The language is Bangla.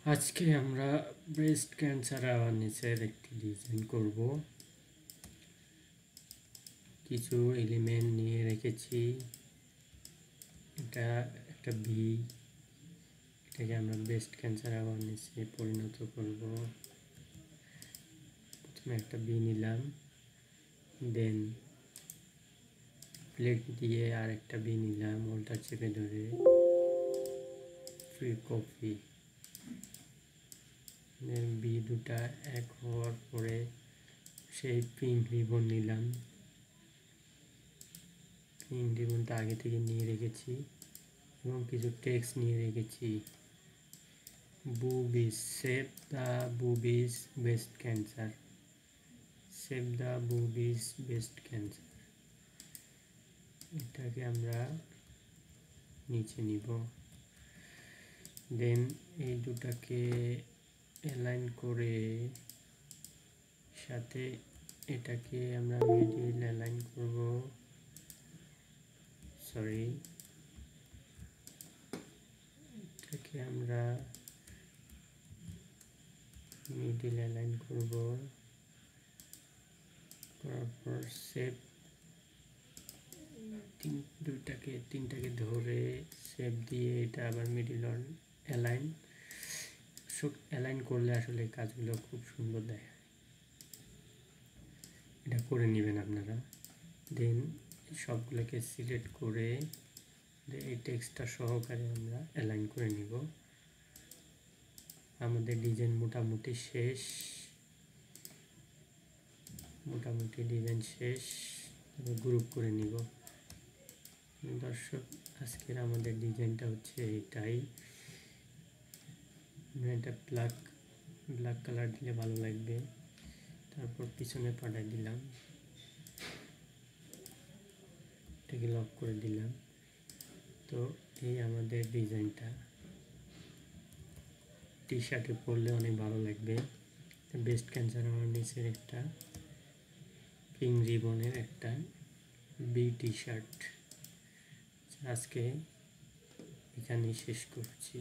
আজকে আমরা ব্রেস্ট ক্যান্সার অ্যাওয়ারনেসের একটি ডিজাইন করব। কিছু এলিমেন্ট নিয়ে রেখেছি। এটা একটা বি, এটাকে আমরা ব্রেস্ট ক্যান্সার অ্যাওয়ারনেসে পরিণত করব। প্রথমে একটা বি নিলাম, দেন প্লেট দিয়ে আর একটা বি নিলাম, ওলটা চেপে ধরে ফ্রি কপি। দেন বি দুটা এক হওয়ার পরে সেই পিঙ্ক রিবন নিলাম। পিঙ্ক রিবনটা আগে থেকে নিয়ে রেখেছি এবং কিছু টেক্সট নিয়ে রেখেছি। Boobies, save the boobies breast cancer, save the boobies breast cancer. এটাকে আমরা নিচে নিব। দেন এই দুটাকে অ্যালাইন করে সাথে এটাকে আমরা মিডিল অ্যালাইন করব। এটাকে আমরা মিডিল অ্যালাইন করব, করার পর সেভ তিনটাকে ধরে সেভ দিয়ে এটা আবার মিডিল অ্যালাইন করলে আসলে কাজগুলো খুব সুন্দর দেখায়। এটা করে নেবেন আপনারা। দেন সবগুলোকে সিলেক্ট করে এই টেক্সটটা সহকারে আমরা অ্যালাইন করে নিব। আমাদের ডিজাইন মোটামুটি ডিজাইন শেষ। গ্রুপ করে নিব। দর্শক, আজকের আমাদের ডিজাইনটা হচ্ছে এটাই। এটা ব্ল্যাক কালার দিলে ভালো লাগবে। তারপর পিছনে পাঠাই দিলাম, এটাকে লক করে দিলাম। তো এই আমাদের ডিজাইনটা টি শার্টে পরলে অনেক ভালো লাগবে। ব্রেস্ট ক্যান্সার অ্যাওয়ারনেসের একটা পিঙ্ক রিবনের একটা বি টি শার্ট। আজকে এখানেই শেষ করছি।